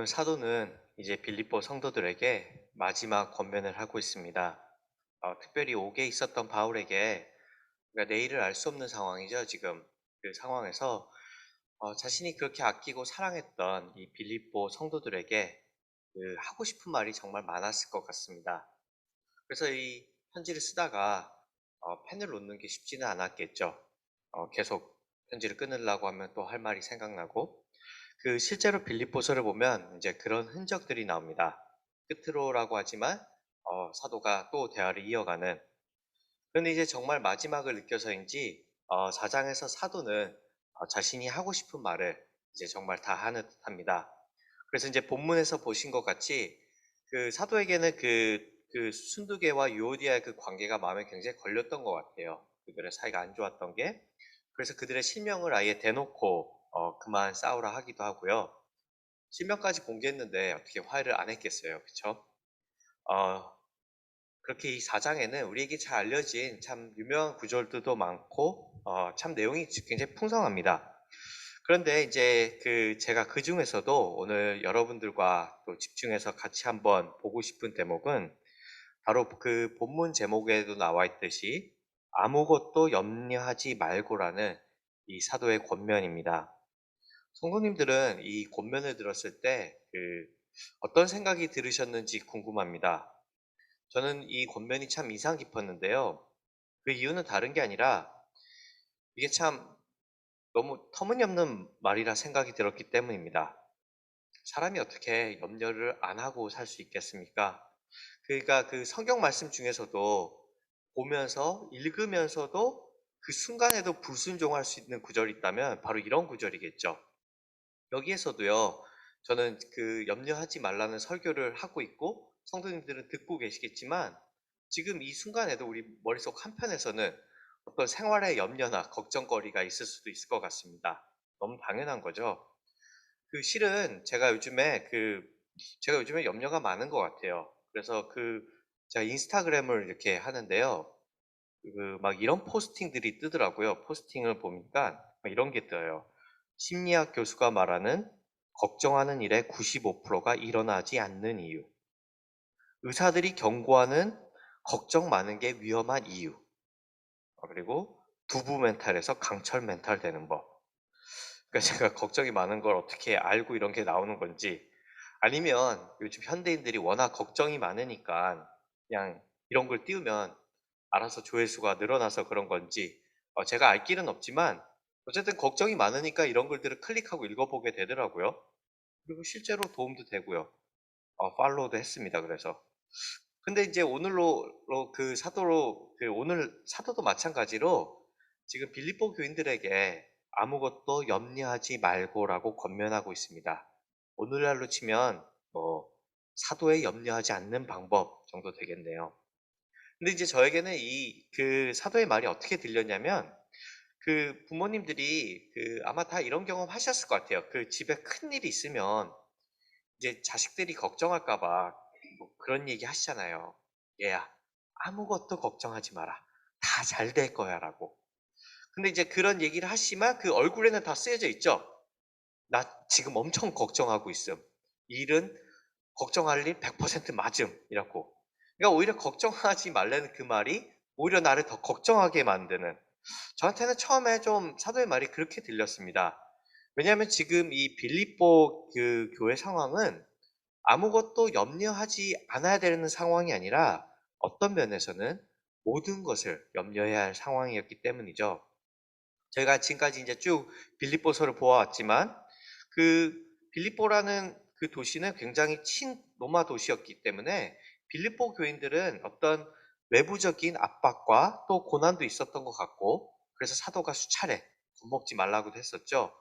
오늘 사도는 이제 빌립보 성도들에게 마지막 권면을 하고 있습니다. 특별히 옥에 있었던 바울에게 그러니까 내일을 알 수 없는 상황이죠, 지금. 그 상황에서 자신이 그렇게 아끼고 사랑했던 이 빌립보 성도들에게 하고 싶은 말이 정말 많았을 것 같습니다. 그래서 이 편지를 쓰다가 펜을 놓는 게 쉽지는 않았겠죠. 계속 편지를 끊으려고 하면 또 할 말이 생각나고 실제로 빌립보서를 보면 이제 그런 흔적들이 나옵니다. 끝으로라고 하지만 사도가 또 대화를 이어가는. 그런데 이제 정말 마지막을 느껴서인지 4장에서 사도는 자신이 하고 싶은 말을 이제 정말 다 하는 듯합니다. 그래서 이제 본문에서 보신 것 같이 그 사도에게는 그 순두계와 유오디아의 그 관계가 마음에 굉장히 걸렸던 것 같아요. 그들의 사이가 안 좋았던 게. 그래서 그들의 실명을 아예 대놓고 그만 싸우라 하기도 하고요. 실명까지 공개했는데 어떻게 화해를 안 했겠어요. 그쵸? 어, 그렇게 이 4장에는 우리에게 잘 알려진 참 유명한 구절들도 많고, 참 내용이 굉장히 풍성합니다. 그런데 이제 제가 그 중에서도 오늘 여러분들과 또 집중해서 같이 한번 보고 싶은 대목은 바로 그 본문 제목에도 나와 있듯이 아무것도 염려하지 말고라는 이 사도의 권면입니다. 성도님들은 이 권면을 들었을 때 어떤 생각이 들으셨는지 궁금합니다. 저는 이 권면이 참 인상 깊었는데요. 그 이유는 다른 게 아니라 이게 참 너무 터무니없는 말이라 생각이 들었기 때문입니다. 사람이 어떻게 염려를 안 하고 살 수 있겠습니까? 그러니까 그 성경 말씀 중에서도 보면서 읽으면서도 그 순간에도 불순종할 수 있는 구절이 있다면 바로 이런 구절이겠죠. 여기에서도요, 저는 염려하지 말라는 설교를 하고 있고, 성도님들은 듣고 계시겠지만, 지금 이 순간에도 우리 머릿속 한편에서는 어떤 생활의 염려나 걱정거리가 있을 수도 있을 것 같습니다. 너무 당연한 거죠. 실은 제가 요즘에 염려가 많은 것 같아요. 그래서 제가 인스타그램을 이렇게 하는데요. 막 이런 포스팅들이 뜨더라고요. 포스팅을 보니까 막 이런 게 떠요. 심리학 교수가 말하는 걱정하는 일의 95%가 일어나지 않는 이유. 의사들이 경고하는 걱정 많은 게 위험한 이유. 그리고 두부 멘탈에서 강철 멘탈 되는 법. 그러니까 제가 걱정이 많은 걸 어떻게 알고 이런 게 나오는 건지, 아니면 요즘 현대인들이 워낙 걱정이 많으니까 그냥 이런 걸 띄우면 알아서 조회수가 늘어나서 그런 건지 제가 알 길은 없지만 어쨌든 걱정이 많으니까 이런 글들을 클릭하고 읽어보게 되더라고요. 그리고 실제로 도움도 되고요. 팔로우도 했습니다. 그래서. 근데 이제 오늘로 오늘 사도도 마찬가지로 지금 빌립보 교인들에게 아무것도 염려하지 말고라고 권면하고 있습니다. 오늘날로 치면 뭐 사도에 염려하지 않는 방법 정도 되겠네요. 근데 이제 저에게는 사도의 말이 어떻게 들렸냐면 부모님들이 아마 다 이런 경험 하셨을 것 같아요. 집에 큰 일이 있으면 이제 자식들이 걱정할까 봐 뭐 그런 얘기 하시잖아요. 얘야, 아무것도 걱정하지 마라. 다 잘 될 거야라고. 근데 이제 그런 얘기를 하시지만 그 얼굴에는 다 쓰여져 있죠. 나 지금 엄청 걱정하고 있음. 일은 걱정할 일 100% 맞음. 이라고. 그러니까 오히려 걱정하지 말라는 그 말이 오히려 나를 더 걱정하게 만드는, 저한테는 처음에 좀 사도의 말이 그렇게 들렸습니다. 왜냐하면 지금 이 빌립보 교회 상황은 아무것도 염려하지 않아야 되는 상황이 아니라 어떤 면에서는 모든 것을 염려해야 할 상황이었기 때문이죠. 저희가 지금까지 이제 쭉 빌립보서를 보아왔지만 그 빌립보라는 그 도시는 굉장히 친로마 도시였기 때문에 빌립보 교인들은 어떤 외부적인 압박과 또 고난도 있었던 것 같고, 그래서 사도가 수차례 겁먹지 말라고도 했었죠.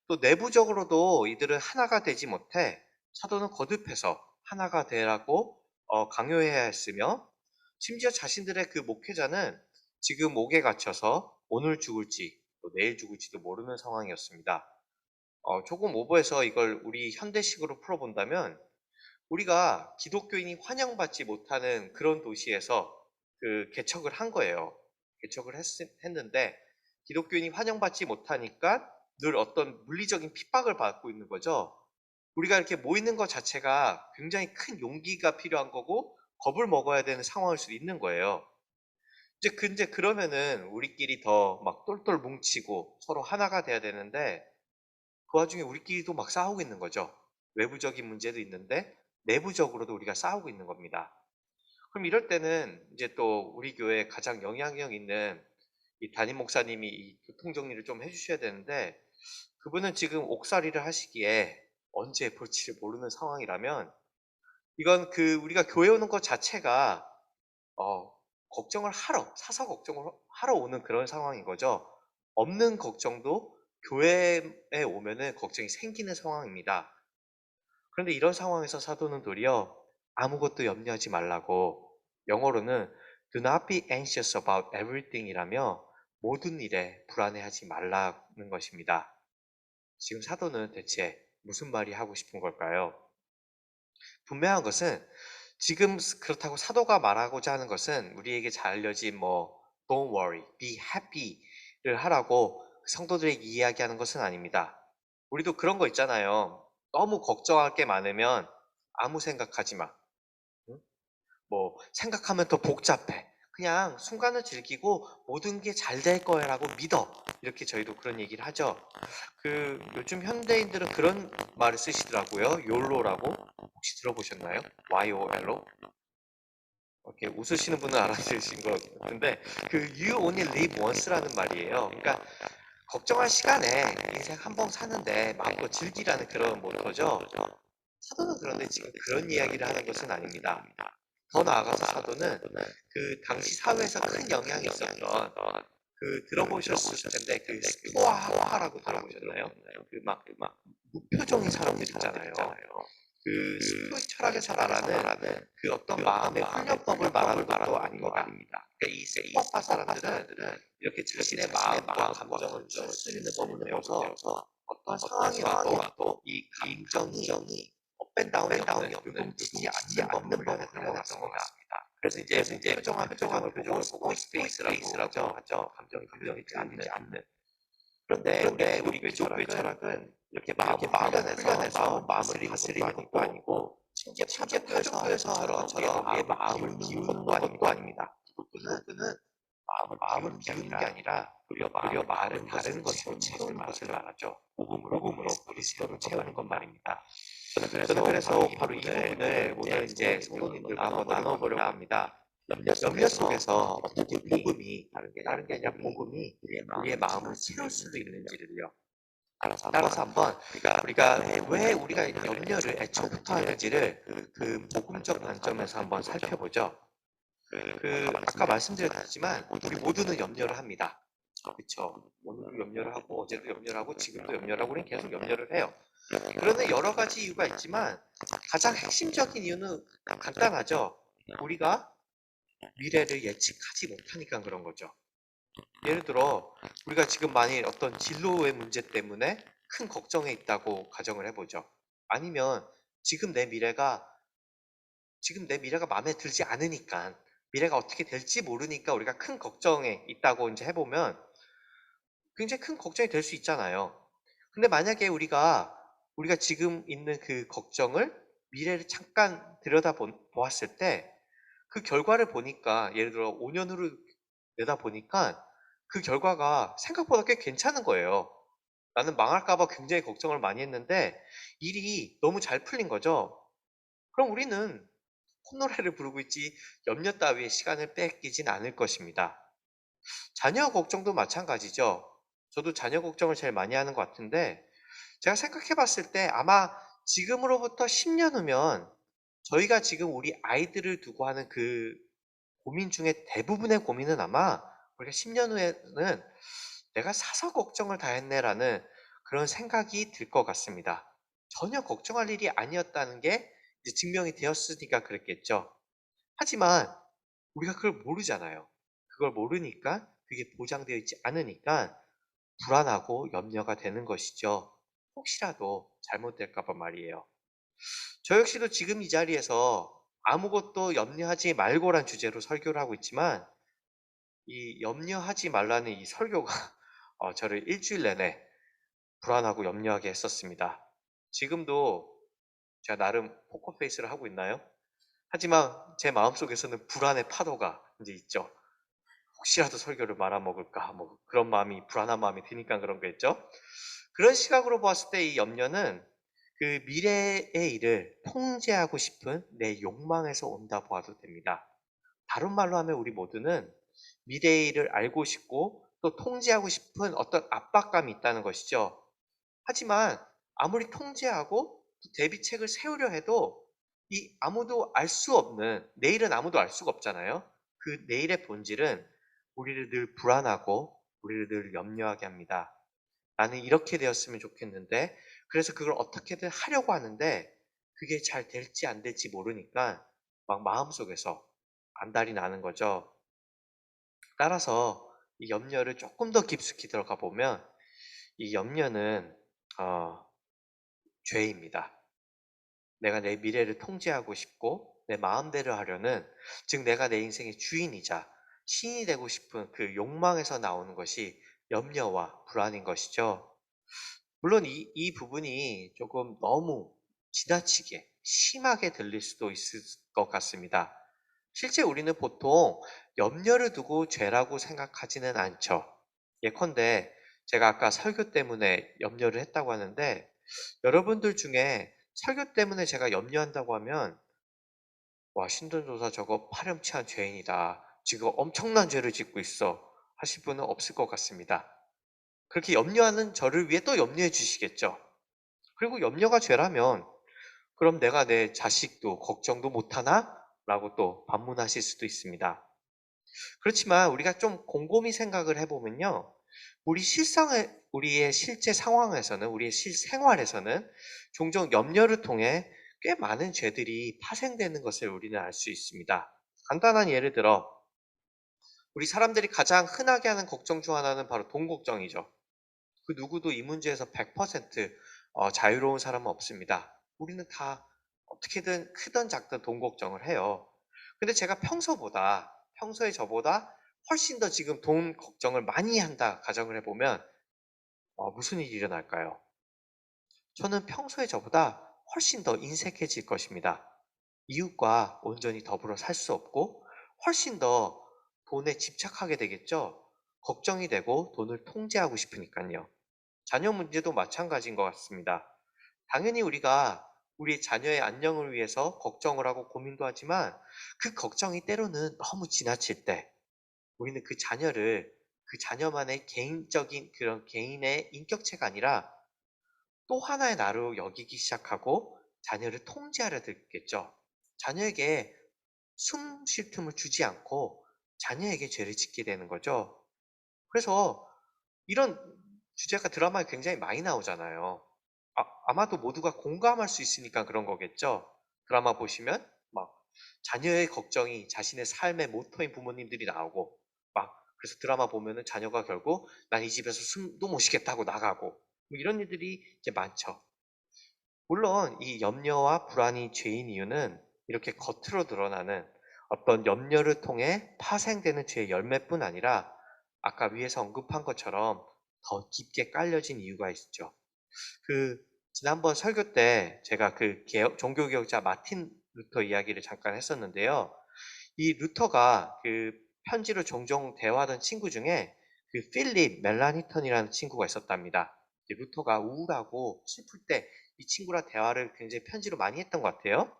또 내부적으로도 이들은 하나가 되지 못해 사도는 거듭해서 하나가 되라고 강요해야 했으며, 심지어 자신들의 그 목회자는 지금 옥에 갇혀서 오늘 죽을지 또 내일 죽을지도 모르는 상황이었습니다. 조금 오버해서 이걸 우리 현대식으로 풀어본다면 우리가 기독교인이 환영받지 못하는 그런 도시에서 개척을 한 거예요. 개척을 했는데 기독교인이 환영받지 못하니까 늘 어떤 물리적인 핍박을 받고 있는 거죠. 우리가 이렇게 모이는 것 자체가 굉장히 큰 용기가 필요한 거고 겁을 먹어야 되는 상황일 수도 있는 거예요. 이제 근데 그러면은 우리끼리 더 막 똘똘 뭉치고 서로 하나가 돼야 되는데 그 와중에 우리끼리도 막 싸우고 있는 거죠. 외부적인 문제도 있는데 내부적으로도 우리가 싸우고 있는 겁니다. 그럼 이럴 때는 이제 또 우리 교회에 가장 영향력 있는 이 담임 목사님이 이 교통 정리를 좀 해주셔야 되는데 그분은 지금 옥살이를 하시기에 언제 볼지를 모르는 상황이라면 이건 그 우리가 교회 오는 것 자체가 어, 걱정을 하러 사서 걱정을 하러 오는 그런 상황인 거죠. 없는 걱정도 교회에 오면은 걱정이 생기는 상황입니다. 그런데 이런 상황에서 사도는 도리어 아무것도 염려하지 말라고 영어로는 Do not be anxious about everything이라며 모든 일에 불안해하지 말라는 것입니다. 지금 사도는 대체 무슨 말이 하고 싶은 걸까요? 분명한 것은 지금 그렇다고 사도가 말하고자 하는 것은 우리에게 잘 알려진 뭐 Don't worry, be happy를 하라고 성도들에게 이야기하는 것은 아닙니다. 우리도 그런 거 있잖아요. 너무 걱정할 게 많으면 아무 생각하지 마. 응? 뭐 생각하면 더 복잡해. 그냥 순간을 즐기고 모든 게 잘 될 거라고 믿어. 이렇게 저희도 그런 얘기를 하죠. 그 요즘 현대인들은 그런 말을 쓰시더라고요. 욜로라고 혹시 들어보셨나요? YOLO? 이렇게 웃으시는 분은 알아들으신 것 같은데 그 You only live once라는 말이에요. 그러니까 걱정할 시간에 인생 한 번 사는데 마음껏 즐기라는 그런 모토죠. 사도는 그런데 지금 그런 이야기를 하는 것은 아닙니다. 더 나아가서 사도는 그 당시 사회에서 큰 영향이 있었던 그 들어보셨을 텐데 그 스토아파라고 들어보셨나요? 그 막 무표정인 사람들 있잖아요. 그 스토익 철학에서 말하는 그 어떤 마음의 훈련법을 말하는 것도 아닙니다. 그러니까 이 스토아파 사람들은 이렇게 자신의 마음과 감정을 추스리는 법을 배워서 어떤 상황이 와도 이 감정이 업앤다운이 없는 부분이 않는 법을 훈련했던 것 같습니다. 그래서 이제 표정을 보고 스페이스라고 하죠. 감정이 들리지 않는. 그런데 우리 교회 철학은 이렇게 마음을 훈련해서 마음을 다스리는 것도 아니고 심지어 파격교회에서처럼 우리의 마음을 기우는 것도 아닙니다. 그것은 마음을 비우는 게 아니라 오히려 말은 다른 것으로 채우는 것을 말하죠. 복음으로 그리스도를 채우는 것 말입니다. 저는 그래서 바로 이 부분을 오늘 이제 성도님들과 한번 나눠보려고 합니다. 염려 속에서 어떻게 복음이 다른 게 아니라 복음이 우리의 마음을 채울 수도 있는지를요. 따라서 한번 우리가 왜 우리가 염려를 애초부터 하는지를 그 복음적 관점에서 한번 살펴보죠. 그 아까 말씀드렸지만 우리 모두는 염려를 합니다. 그렇죠. 오늘도 염려를 하고 어제도 염려를 하고 지금도 염려를 하고 우리는 계속 염려를 해요. 그런데 여러 가지 이유가 있지만 가장 핵심적인 이유는 간단하죠. 우리가 미래를 예측하지 못하니까 그런 거죠. 예를 들어 우리가 지금 만일 어떤 진로의 문제 때문에 큰 걱정에 있다고 가정을 해보죠. 아니면 지금 내 미래가 마음에 들지 않으니까 미래가 어떻게 될지 모르니까 우리가 큰 걱정에 있다고 이제 해보면 굉장히 큰 걱정이 될 수 있잖아요. 근데 만약에 우리가 지금 있는 그 걱정을 미래를 잠깐 보았을 때 그 결과를 보니까 예를 들어 5년 후를 내다보니까 그 결과가 생각보다 꽤 괜찮은 거예요. 나는 망할까 봐 굉장히 걱정을 많이 했는데 일이 너무 잘 풀린 거죠. 그럼 우리는 콧노래를 부르고 있지 염려 따위에 시간을 뺏기진 않을 것입니다. 자녀 걱정도 마찬가지죠. 저도 자녀 걱정을 제일 많이 하는 것 같은데 제가 생각해 봤을 때 아마 지금으로부터 10년 후면 저희가 지금 우리 아이들을 두고 하는 그 고민 중에 대부분의 고민은 아마 우리가 10년 후에는 내가 사서 걱정을 다 했네라는 그런 생각이 들 것 같습니다. 전혀 걱정할 일이 아니었다는 게 이제 증명이 되었으니까 그랬겠죠. 하지만 우리가 그걸 모르잖아요. 그걸 모르니까 그게 보장되어 있지 않으니까 불안하고 염려가 되는 것이죠. 혹시라도 잘못될까 봐 말이에요. 저 역시도 지금 이 자리에서 아무것도 염려하지 말고란 주제로 설교를 하고 있지만 이 염려하지 말라는 이 설교가 저를 일주일 내내 불안하고 염려하게 했었습니다. 지금도 제가 나름 포커페이스를 하고 있나요? 하지만 제 마음속에서는 불안의 파도가 이제 있죠. 혹시라도 설교를 말아먹을까 뭐 그런 마음이 불안한 마음이 드니까 그런 거겠죠. 그런 시각으로 봤을 때 이 염려는 그 미래의 일을 통제하고 싶은 내 욕망에서 온다 보아도 됩니다. 다른 말로 하면 우리 모두는 미래의 일을 알고 싶고 또 통제하고 싶은 어떤 압박감이 있다는 것이죠. 하지만 아무리 통제하고 대비책을 세우려 해도 이 아무도 알 수 없는 내일은 아무도 알 수가 없잖아요. 그 내일의 본질은 우리를 늘 불안하고 우리를 늘 염려하게 합니다. 나는 이렇게 되었으면 좋겠는데 그래서 그걸 어떻게든 하려고 하는데 그게 잘 될지 안 될지 모르니까 막 마음속에서 안달이 나는 거죠. 따라서 이 염려를 조금 더 깊숙이 들어가 보면 이 염려는 어, 죄입니다. 내가 내 미래를 통제하고 싶고 내 마음대로 하려는, 즉 내가 내 인생의 주인이자 신이 되고 싶은 그 욕망에서 나오는 것이 염려와 불안인 것이죠. 물론 이 부분이 조금 너무 지나치게 심하게 들릴 수도 있을 것 같습니다. 실제 우리는 보통 염려를 두고 죄라고 생각하지는 않죠. 예컨대 제가 아까 설교 때문에 염려를 했다고 하는데 여러분들 중에 설교 때문에 제가 염려한다고 하면 와, 신돈조사 저거 파렴치한 죄인이다. 지금 엄청난 죄를 짓고 있어. 하실 분은 없을 것 같습니다. 그렇게 염려하는 저를 위해 또 염려해 주시겠죠. 그리고 염려가 죄라면 그럼 내가 내 자식도 걱정도 못하나? 라고 또 반문하실 수도 있습니다. 그렇지만 우리가 좀 곰곰이 생각을 해보면요. 우리의 실제 상황에서는, 우리의 실생활에서는 종종 염려를 통해 꽤 많은 죄들이 파생되는 것을 우리는 알 수 있습니다. 간단한 예를 들어, 우리 사람들이 가장 흔하게 하는 걱정 중 하나는 바로 돈 걱정이죠. 그 누구도 이 문제에서 100% 자유로운 사람은 없습니다. 우리는 다 어떻게든 크든 작든 돈 걱정을 해요. 근데 제가 평소에 저보다 훨씬 더 지금 돈 걱정을 많이 한다 가정을 해보면 무슨 일이 일어날까요? 저는 평소에 저보다 훨씬 더 인색해질 것입니다. 이웃과 온전히 더불어 살 수 없고 훨씬 더 돈에 집착하게 되겠죠? 걱정이 되고 돈을 통제하고 싶으니까요. 자녀 문제도 마찬가지인 것 같습니다. 당연히 우리가 우리 자녀의 안녕을 위해서 걱정을 하고 고민도 하지만 그 걱정이 때로는 너무 지나칠 때 우리는 그 자녀만의 개인적인 그런 개인의 인격체가 아니라 또 하나의 나로 여기기 시작하고 자녀를 통제하려 들겠죠. 자녀에게 숨 쉴 틈을 주지 않고 자녀에게 죄를 짓게 되는 거죠. 그래서 이런 주제가 드라마에 굉장히 많이 나오잖아요. 아마도 모두가 공감할 수 있으니까 그런 거겠죠. 드라마 보시면 막 자녀의 걱정이 자신의 삶의 모토인 부모님들이 나오고 막 그래서 드라마 보면은 자녀가 결국 난 이 집에서 숨도 못 쉬겠다고 나가고 뭐 이런 일들이 이제 많죠. 물론 이 염려와 불안이 죄인 이유는 이렇게 겉으로 드러나는 어떤 염려를 통해 파생되는 죄의 열매뿐 아니라 아까 위에서 언급한 것처럼 더 깊게 깔려진 이유가 있죠. 그 지난번 설교 때 제가 그 종교개혁자 마틴 루터 이야기를 잠깐 했었는데요. 이 루터가 그 편지로 종종 대화하던 친구 중에 그 필립 멜라니턴이라는 친구가 있었답니다. 루터가 우울하고 슬플 때 이 친구랑 대화를 굉장히 편지로 많이 했던 것 같아요.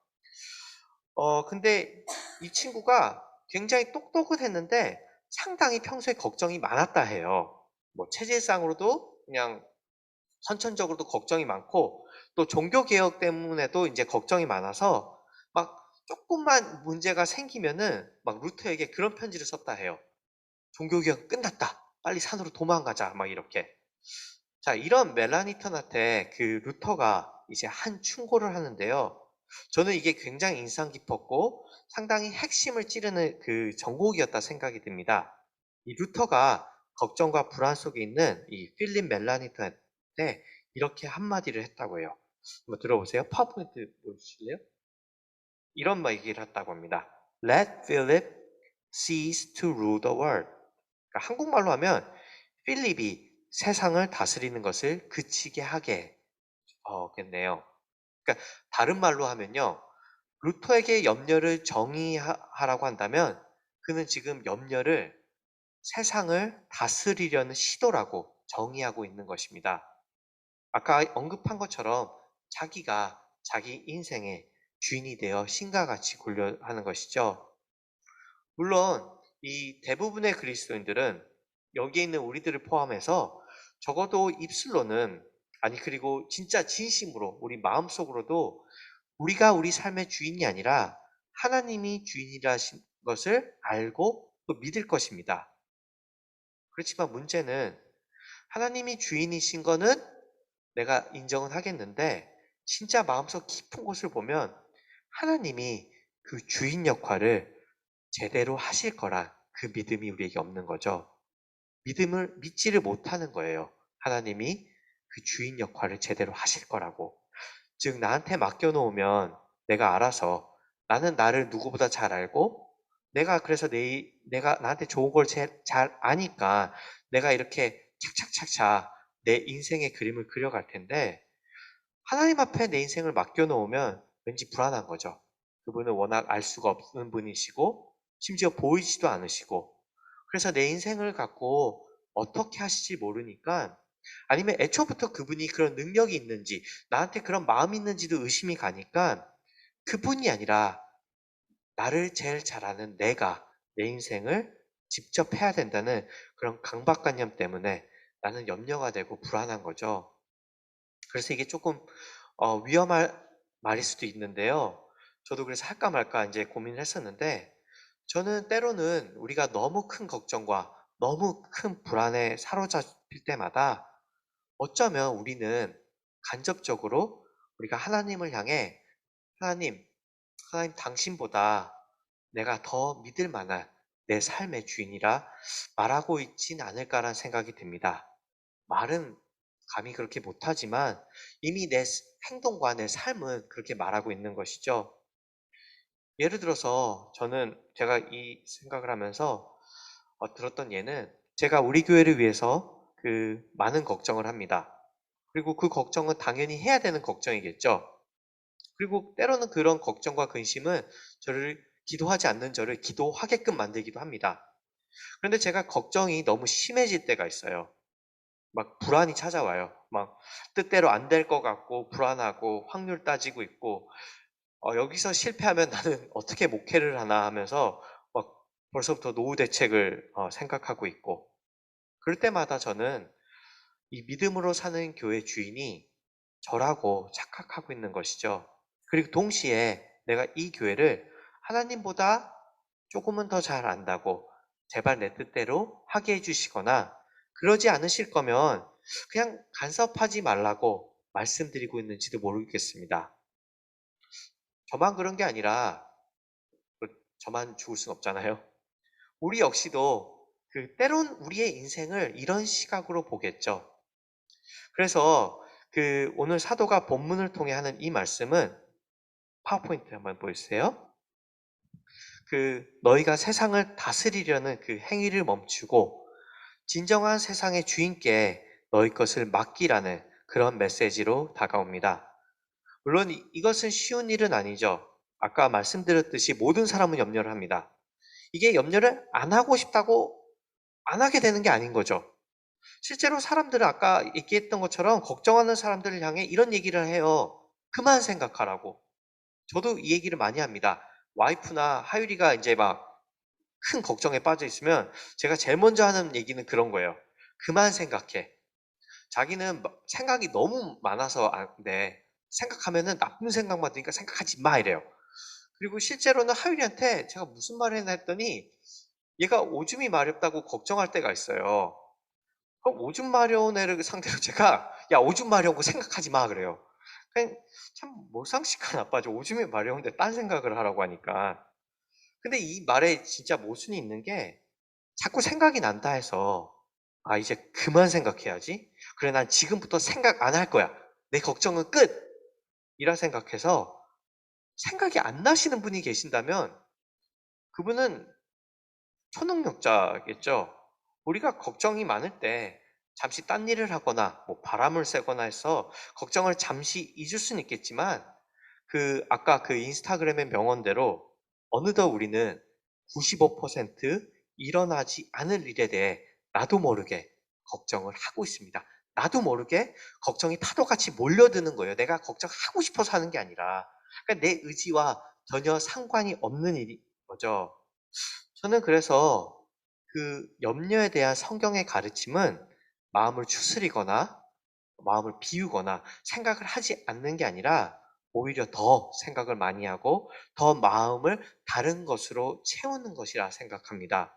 근데 이 친구가 굉장히 똑똑은 했는데 상당히 평소에 걱정이 많았다 해요. 뭐 체질상으로도 그냥 선천적으로도 걱정이 많고 또 종교 개혁 때문에도 이제 걱정이 많아서 막 조금만 문제가 생기면은 막 루터에게 그런 편지를 썼다 해요. 종교 개혁 끝났다. 빨리 산으로 도망가자. 막 이렇게. 자, 이런 멜라니턴한테 그 루터가 이제 한 충고를 하는데요. 저는 이게 굉장히 인상 깊었고 상당히 핵심을 찌르는 그 정곡이었다 생각이 듭니다. 이 루터가 걱정과 불안 속에 있는 이 필립 멜라니턴한테 이렇게 한마디를 했다고 해요. 한번 들어보세요. 파워포인트 보여주실래요? 이런 말 얘기를 했다고 합니다. Let Philip cease to rule the world. 그러니까 한국말로 하면 필립이 세상을 다스리는 것을 그치게 하게 겠네요. 그러니까 다른 말로 하면요. 루터에게 염려를 정의하라고 한다면 그는 지금 염려를 세상을 다스리려는 시도라고 정의하고 있는 것입니다. 아까 언급한 것처럼 자기가 자기 인생의 주인이 되어 신과 같이 고려하는 것이죠. 물론 이 대부분의 그리스도인들은 여기에 있는 우리들을 포함해서 적어도 입술로는 아니 그리고 진짜 진심으로 우리 마음속으로도 우리가 우리 삶의 주인이 아니라 하나님이 주인이라신 것을 알고 또 믿을 것입니다. 그렇지만 문제는 하나님이 주인이신 거는 내가 인정은 하겠는데 진짜 마음속 깊은 곳을 보면 하나님이 그 주인 역할을 제대로 하실 거란 그 믿음이 우리에게 없는 거죠. 믿음을 믿지를 못하는 거예요. 하나님이 그 주인 역할을 제대로 하실 거라고. 즉 나한테 맡겨놓으면 내가 알아서 나는 나를 누구보다 잘 알고 내가 그래서 내가 나한테 좋은 걸 잘 아니까 내가 이렇게 착착착착 내 인생의 그림을 그려갈 텐데 하나님 앞에 내 인생을 맡겨놓으면 왠지 불안한 거죠. 그분은 워낙 알 수가 없는 분이시고 심지어 보이지도 않으시고 그래서 내 인생을 갖고 어떻게 하실지 모르니까 아니면 애초부터 그분이 그런 능력이 있는지 나한테 그런 마음이 있는지도 의심이 가니까 그분이 아니라 나를 제일 잘 아는 내가 내 인생을 직접 해야 된다는 그런 강박관념 때문에 나는 염려가 되고 불안한 거죠. 그래서 이게 조금 위험할 말일 수도 있는데요. 저도 그래서 할까 말까 이제 고민을 했었는데 저는 때로는 우리가 너무 큰 걱정과 너무 큰 불안에 사로잡힐 때마다 어쩌면 우리는 간접적으로 우리가 하나님을 향해 하나님, 하나님 당신보다 내가 더 믿을 만한 내 삶의 주인이라 말하고 있진 않을까라는 생각이 듭니다. 말은 감히 그렇게 못하지만 이미 내 행동과 내 삶은 그렇게 말하고 있는 것이죠. 예를 들어서 저는 제가 이 생각을 하면서 들었던 예는 제가 우리 교회를 위해서 그 많은 걱정을 합니다. 그리고 그 걱정은 당연히 해야 되는 걱정이겠죠. 그리고 때로는 그런 걱정과 근심은 저를 기도하지 않는 저를 기도하게끔 만들기도 합니다. 그런데 제가 걱정이 너무 심해질 때가 있어요. 막 불안이 찾아와요. 막 뜻대로 안 될 것 같고 불안하고 확률 따지고 있고 여기서 실패하면 나는 어떻게 목회를 하나 하면서 막 벌써부터 노후 대책을 생각하고 있고 그럴 때마다 저는 이 믿음으로 사는 교회 주인이 저라고 착각하고 있는 것이죠. 그리고 동시에 내가 이 교회를 하나님보다 조금은 더 잘 안다고 제발 내 뜻대로 하게 해주시거나 그러지 않으실 거면 그냥 간섭하지 말라고 말씀드리고 있는지도 모르겠습니다. 저만 그런 게 아니라 저만 죽을 순 없잖아요. 우리 역시도 때론 우리의 인생을 이런 시각으로 보겠죠. 그래서 오늘 사도가 본문을 통해 하는 이 말씀은 파워포인트 한번 보여주세요. 너희가 세상을 다스리려는 그 행위를 멈추고 진정한 세상의 주인께 너희 것을 맡기라는 그런 메시지로 다가옵니다. 물론 이것은 쉬운 일은 아니죠. 아까 말씀드렸듯이 모든 사람은 염려를 합니다. 이게 염려를 안 하고 싶다고 안 하게 되는 게 아닌 거죠. 실제로 사람들은 아까 얘기했던 것처럼 걱정하는 사람들을 향해 이런 얘기를 해요. 그만 생각하라고. 저도 이 얘기를 많이 합니다. 와이프나 하율이가 이제 막 큰 걱정에 빠져 있으면 제가 제일 먼저 하는 얘기는 그런 거예요. 그만 생각해. 자기는 생각이 너무 많아서 안 돼. 생각하면은 나쁜 생각만 드니까 생각하지 마 이래요. 그리고 실제로는 하율이한테 제가 무슨 말을 했나 했더니 얘가 오줌이 마렵다고 걱정할 때가 있어요. 그럼 오줌 마려운 애를 상대로 제가 야 오줌 마려운 거 생각하지 마 그래요. 그냥 참 몰상식한 아빠죠. 오줌이 마려운데 딴 생각을 하라고 하니까. 근데 이 말에 진짜 모순이 있는 게 자꾸 생각이 난다 해서 아 이제 그만 생각해야지. 그래 난 지금부터 생각 안 할 거야. 내 걱정은 끝. 이라 생각해서 생각이 안 나시는 분이 계신다면 그분은 초능력자겠죠. 우리가 걱정이 많을 때 잠시 딴 일을 하거나 뭐 바람을 쐬거나 해서 걱정을 잠시 잊을 수는 있겠지만 아까 그 인스타그램의 명언대로 어느덧 우리는 95% 일어나지 않을 일에 대해 나도 모르게 걱정을 하고 있습니다. 나도 모르게 걱정이 파도같이 몰려드는 거예요. 내가 걱정하고 싶어서 하는 게 아니라. 그러니까 내 의지와 전혀 상관이 없는 일인 거죠. 저는 그래서 그 염려에 대한 성경의 가르침은 마음을 추스리거나 마음을 비우거나 생각을 하지 않는 게 아니라 오히려 더 생각을 많이 하고 더 마음을 다른 것으로 채우는 것이라 생각합니다.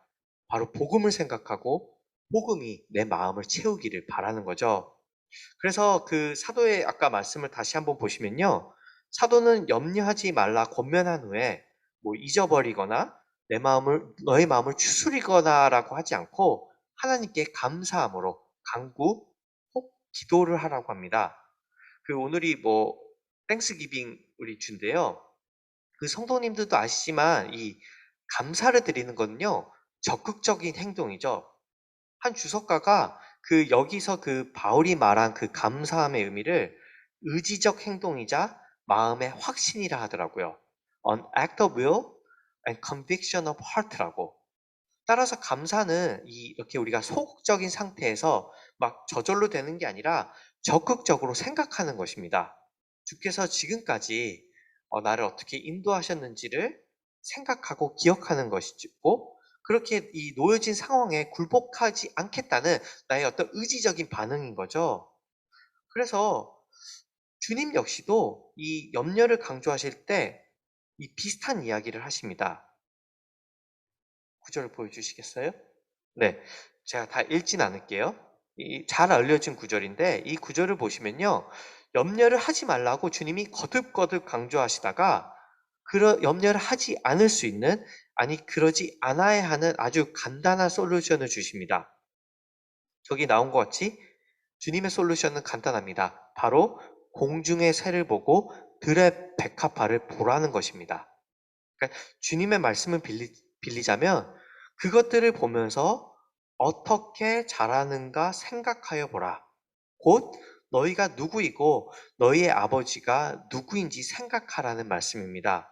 바로 복음을 생각하고 복음이 내 마음을 채우기를 바라는 거죠. 그래서 그 사도의 아까 말씀을 다시 한번 보시면요. 사도는 염려하지 말라 권면한 후에 뭐 잊어버리거나 너의 마음을 추스리거나라고 하지 않고 하나님께 감사함으로 간구, 혹 기도를 하라고 합니다. 오늘이 뭐 땡스기빙 우리 주인데요. 그 성도님들도 아시지만 이 감사를 드리는 거는요. 적극적인 행동이죠. 한 주석가가 여기서 바울이 말한 그 감사함의 의미를 의지적 행동이자 마음의 확신이라 하더라고요. An act of will and conviction of heart라고. 따라서 감사는 이렇게 우리가 소극적인 상태에서 막 저절로 되는 게 아니라 적극적으로 생각하는 것입니다. 주께서 지금까지 나를 어떻게 인도하셨는지를 생각하고 기억하는 것이고, 그렇게 이 놓여진 상황에 굴복하지 않겠다는 나의 어떤 의지적인 반응인 거죠. 그래서 주님 역시도 이 염려를 강조하실 때 이 비슷한 이야기를 하십니다. 구절을 보여주시겠어요? 네, 제가 다 읽진 않을게요. 잘 알려진 구절인데 이 구절을 보시면요. 염려를 하지 말라고 주님이 거듭거듭 강조하시다가 염려를 하지 않을 수 있는, 아니 그러지 않아야 하는 아주 간단한 솔루션을 주십니다. 저기 나온 것 같이 주님의 솔루션은 간단합니다. 바로 공중의 새를 보고 들의 백합화를 보라는 것입니다. 그러니까 주님의 말씀을 빌리자면 그것들을 보면서 어떻게 자라는가 생각하여 보라. 곧 너희가 누구이고 너희의 아버지가 누구인지 생각하라는 말씀입니다.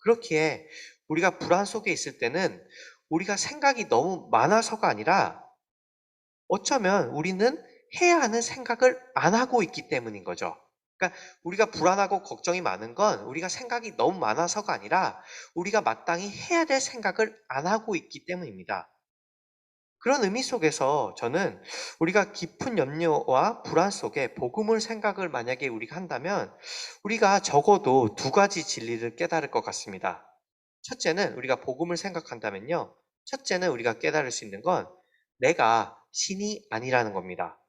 그렇기에 우리가 불안 속에 있을 때는 우리가 생각이 너무 많아서가 아니라 어쩌면 우리는 해야 하는 생각을 안 하고 있기 때문인 거죠. 그러니까 우리가 불안하고 걱정이 많은 건 우리가 생각이 너무 많아서가 아니라 우리가 마땅히 해야 될 생각을 안 하고 있기 때문입니다. 그런 의미 속에서 저는 우리가 깊은 염려와 불안 속에 복음을 생각을 만약에 우리가 한다면 우리가 적어도 두 가지 진리를 깨달을 것 같습니다. 첫째는 우리가 복음을 생각한다면요. 첫째는 우리가 깨달을 수 있는 건 내가 신이 아니라는 겁니다.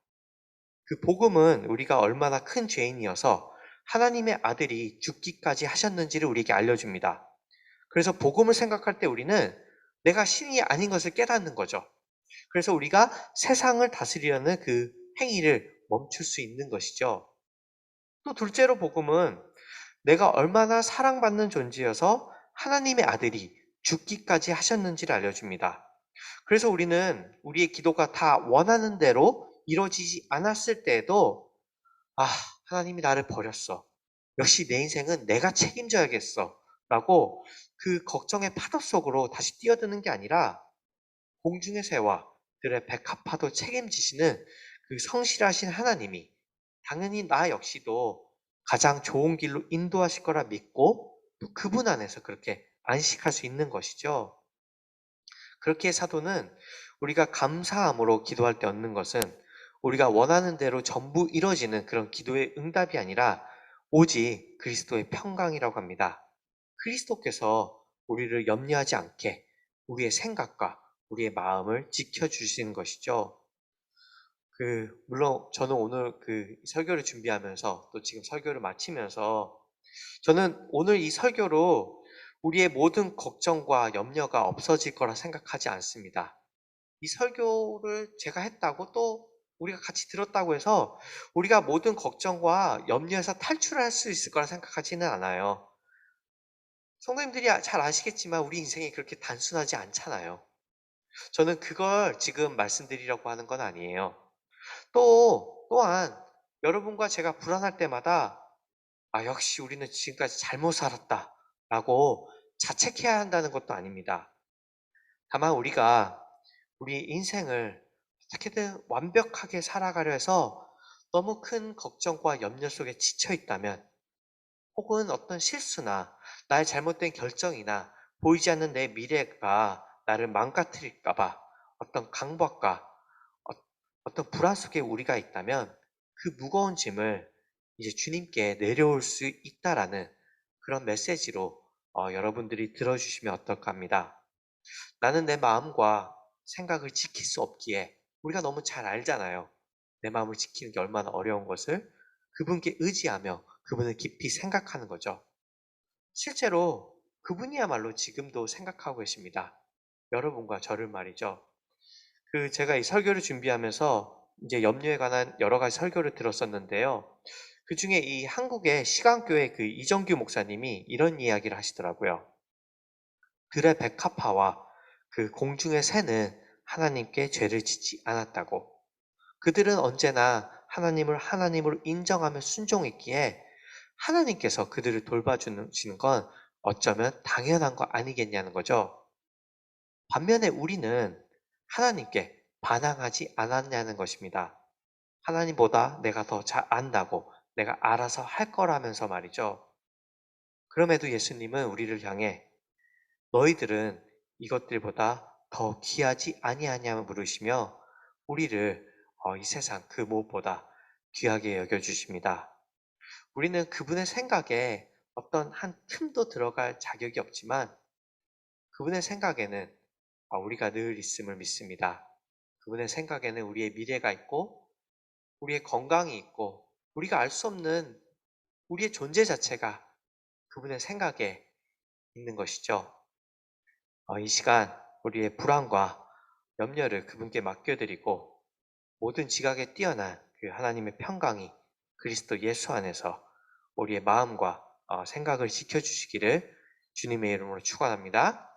그 복음은 우리가 얼마나 큰 죄인이어서 하나님의 아들이 죽기까지 하셨는지를 우리에게 알려줍니다. 그래서 복음을 생각할 때 우리는 내가 신이 아닌 것을 깨닫는 거죠. 그래서 우리가 세상을 다스리려는 그 행위를 멈출 수 있는 것이죠. 또 둘째로 복음은 내가 얼마나 사랑받는 존재여서 하나님의 아들이 죽기까지 하셨는지를 알려줍니다. 그래서 우리는 우리의 기도가 다 원하는 대로 이루어지지 않았을 때에도 아, 하나님이 나를 버렸어. 역시 내 인생은 내가 책임져야겠어. 라고 그 걱정의 파도 속으로 다시 뛰어드는 게 아니라 공중의 새와 들의 백합화도 책임지시는 그 성실하신 하나님이 당연히 나 역시도 가장 좋은 길로 인도하실 거라 믿고 또 그분 안에서 그렇게 안식할 수 있는 것이죠. 그렇게 사도는 우리가 감사함으로 기도할 때 얻는 것은 우리가 원하는 대로 전부 이뤄지는 그런 기도의 응답이 아니라 오직 그리스도의 평강이라고 합니다. 그리스도께서 우리를 염려하지 않게 우리의 생각과 우리의 마음을 지켜주시는 것이죠. 물론 저는 오늘 설교를 준비하면서 또 지금 설교를 마치면서 저는 오늘 이 설교로 우리의 모든 걱정과 염려가 없어질 거라 생각하지 않습니다. 이 설교를 제가 했다고 또 우리가 같이 들었다고 해서 우리가 모든 걱정과 염려에서 탈출할 수 있을 거라 생각하지는 않아요. 성도님들이 잘 아시겠지만 우리 인생이 그렇게 단순하지 않잖아요. 저는 그걸 지금 말씀드리려고 하는 건 아니에요. 또한 여러분과 제가 불안할 때마다 아, 역시 우리는 지금까지 잘못 살았다 라고 자책해야 한다는 것도 아닙니다. 다만 우리가 우리 인생을 어떻게든 완벽하게 살아가려 해서 너무 큰 걱정과 염려 속에 지쳐 있다면, 혹은 어떤 실수나 나의 잘못된 결정이나 보이지 않는 내 미래가 나를 망가뜨릴까 봐 어떤 강박과 어떤 불안 속에 우리가 있다면, 그 무거운 짐을 이제 주님께 내려올 수 있다라는 그런 메시지로 여러분들이 들어주시면 어떨까 합니다. 나는 내 마음과 생각을 지킬 수 없기에, 우리가 너무 잘 알잖아요. 내 마음을 지키는 게 얼마나 어려운 것을. 그분께 의지하며 그분을 깊이 생각하는 거죠. 실제로 그분이야말로 지금도 생각하고 계십니다. 여러분과 저를 말이죠. 제가 이 설교를 준비하면서 이제 염려에 관한 여러 가지 설교를 들었었는데요. 그 중에 이 한국의 시간교회 그 이정규 목사님이 이런 이야기를 하시더라고요. 들의 백합화와 그 공중의 새는 하나님께 죄를 짓지 않았다고. 그들은 언제나 하나님을 하나님으로 인정하며 순종했기에 하나님께서 그들을 돌봐주시는 건 어쩌면 당연한 거 아니겠냐는 거죠. 반면에 우리는 하나님께 반항하지 않았냐는 것입니다. 하나님보다 내가 더 잘 안다고, 내가 알아서 할 거라면서 말이죠. 그럼에도 예수님은 우리를 향해 너희들은 이것들보다 더 귀하지 아니하냐며 물으시며 우리를 이 세상 그 무엇보다 귀하게 여겨주십니다. 우리는 그분의 생각에 어떤 한 틈도 들어갈 자격이 없지만, 그분의 생각에는 우리가 늘 있음을 믿습니다. 그분의 생각에는 우리의 미래가 있고, 우리의 건강이 있고, 우리가 알 수 없는 우리의 존재 자체가 그분의 생각에 있는 것이죠. 이 시간 우리의 불안과 염려를 그분께 맡겨드리고, 모든 지각에 뛰어난 그 하나님의 평강이 그리스도 예수 안에서 우리의 마음과 생각을 지켜주시기를 주님의 이름으로 축원합니다.